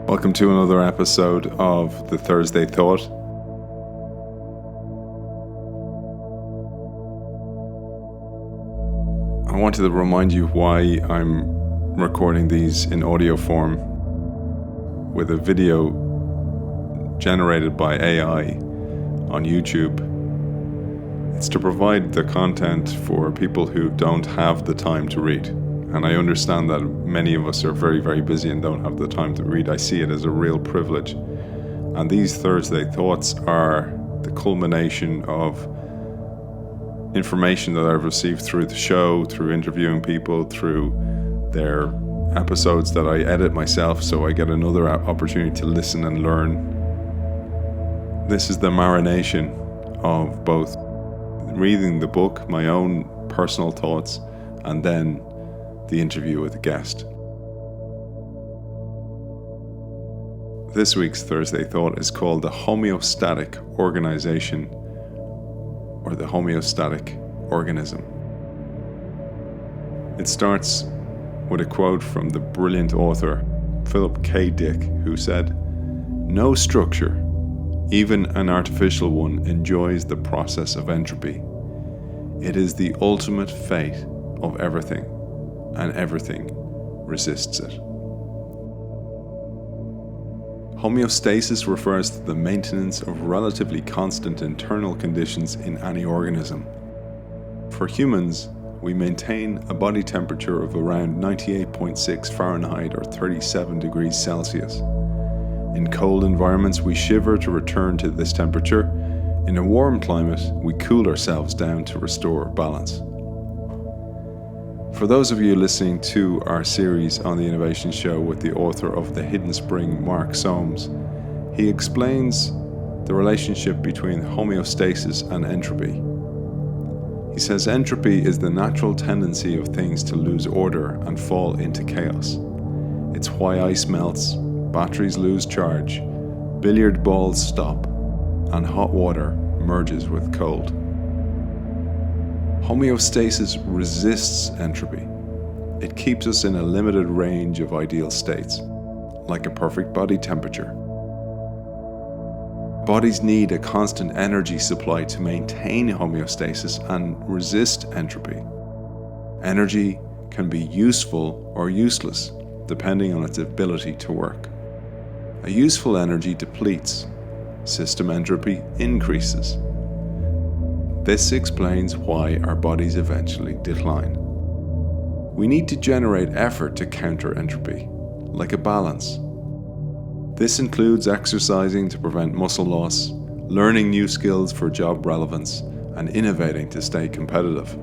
Welcome to another episode of The Thursday Thought. I wanted to remind you why I'm recording these in audio form with a video generated by AI on YouTube. It's to provide the content for people who don't have the time to read. And I understand that many of us are very, very busy and don't have the time to read. I see it as a real privilege. And these Thursday Thoughts are the culmination of information that I've received through the show, through interviewing people, through their episodes that I edit myself, so I get another opportunity to listen and learn. This is the marination of both reading the book, my own personal thoughts, and then the interview with a guest. This week's Thursday Thought is called the Homeostatic Organization, or the Homeostatic Organism. It starts with a quote from the brilliant author Philip K. Dick, who said, "No structure, even an artificial one, enjoys the process of entropy. It is the ultimate fate of everything, and everything resists it." Homeostasis refers to the maintenance of relatively constant internal conditions in any organism. For humans, we maintain a body temperature of around 98.6 Fahrenheit or 37 degrees Celsius. In cold environments, we shiver to return to this temperature. In a warm climate, we cool ourselves down to restore balance. For those of you listening to our series on the Innovation Show with the author of The Hidden Spring, Mark Solms, he explains the relationship between homeostasis and entropy. He says entropy is the natural tendency of things to lose order and fall into chaos. It's why ice melts, batteries lose charge, billiard balls stop, and hot water merges with cold. Homeostasis resists entropy. It keeps us in a limited range of ideal states, like a perfect body temperature. Bodies need a constant energy supply to maintain homeostasis and resist entropy. Energy can be useful or useless, depending on its ability to work. A useful energy depletes. System entropy increases. This explains why our bodies eventually decline. We need to generate effort to counter entropy, like a balance. This includes exercising to prevent muscle loss, learning new skills for job relevance, and innovating to stay competitive.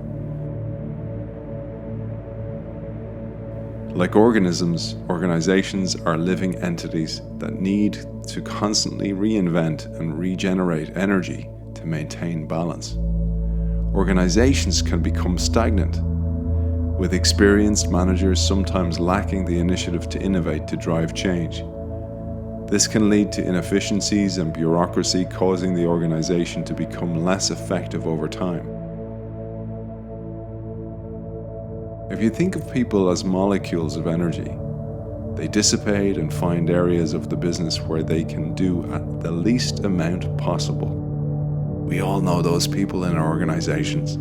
Like organisms, organizations are living entities that need to constantly reinvent and regenerate energy to maintain balance. Organizations can become stagnant, with experienced managers sometimes lacking the initiative to innovate to drive change. This can lead to inefficiencies and bureaucracy, causing the organization to become less effective over time. If you think of people as molecules of energy, they dissipate and find areas of the business where they can do at the least amount possible. We all know those people in our organizations.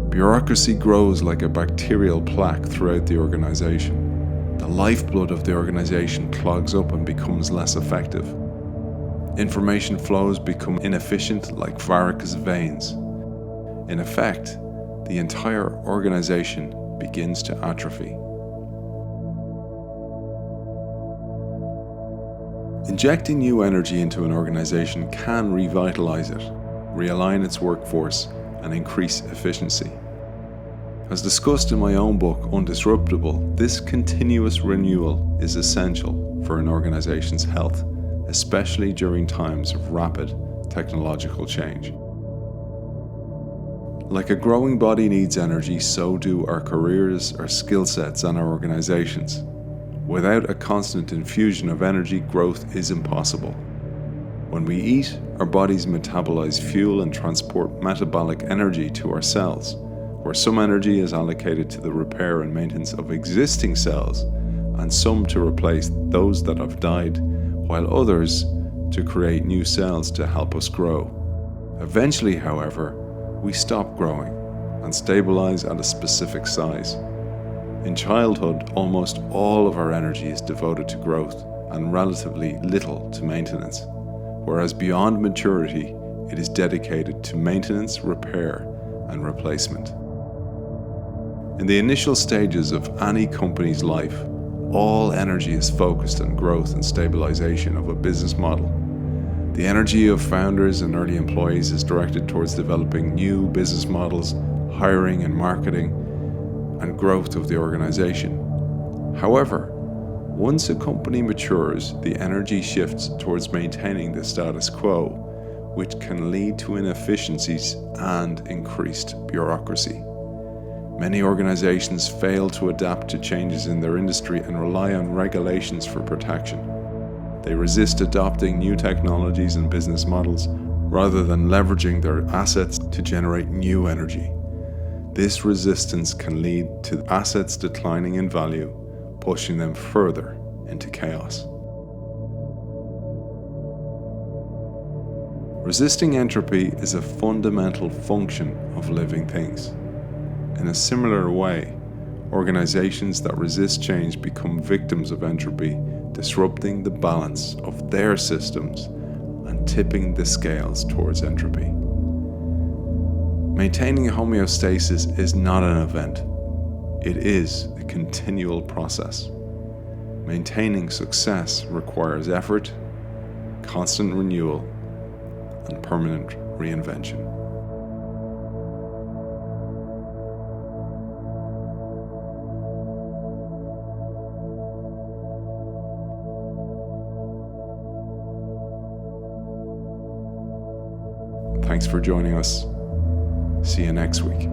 Bureaucracy grows like a bacterial plaque throughout the organization. The lifeblood of the organization clogs up and becomes less effective. Information flows become inefficient like varicose veins. In effect, the entire organization begins to atrophy. Injecting new energy into an organization can revitalize it, realign its workforce, and increase efficiency. As discussed in my own book, Undisruptable, this continuous renewal is essential for an organization's health, especially during times of rapid technological change. Like a growing body needs energy, so do our careers, our skill sets, and our organizations. Without a constant infusion of energy, growth is impossible. When we eat, our bodies metabolize fuel and transport metabolic energy to our cells, where some energy is allocated to the repair and maintenance of existing cells, and some to replace those that have died, while others to create new cells to help us grow. Eventually, however, we stop growing and stabilize at a specific size. In childhood, almost all of our energy is devoted to growth and relatively little to maintenance, whereas beyond maturity, it is dedicated to maintenance, repair, and replacement. In the initial stages of any company's life, all energy is focused on growth and stabilization of a business model. The energy of founders and early employees is directed towards developing new business models, hiring and marketing, and growth of the organization. However, once a company matures, the energy shifts towards maintaining the status quo, which can lead to inefficiencies and increased bureaucracy. Many organizations fail to adapt to changes in their industry and rely on regulations for protection. They resist adopting new technologies and business models rather than leveraging their assets to generate new energy. This resistance can lead to assets declining in value, pushing them further into chaos. Resisting entropy is a fundamental function of living things. In a similar way, organizations that resist change become victims of entropy, disrupting the balance of their systems and tipping the scales towards entropy. Maintaining homeostasis is not an event. It is a continual process. Maintaining success requires effort, constant renewal, and permanent reinvention. Thanks for joining us. See you next week.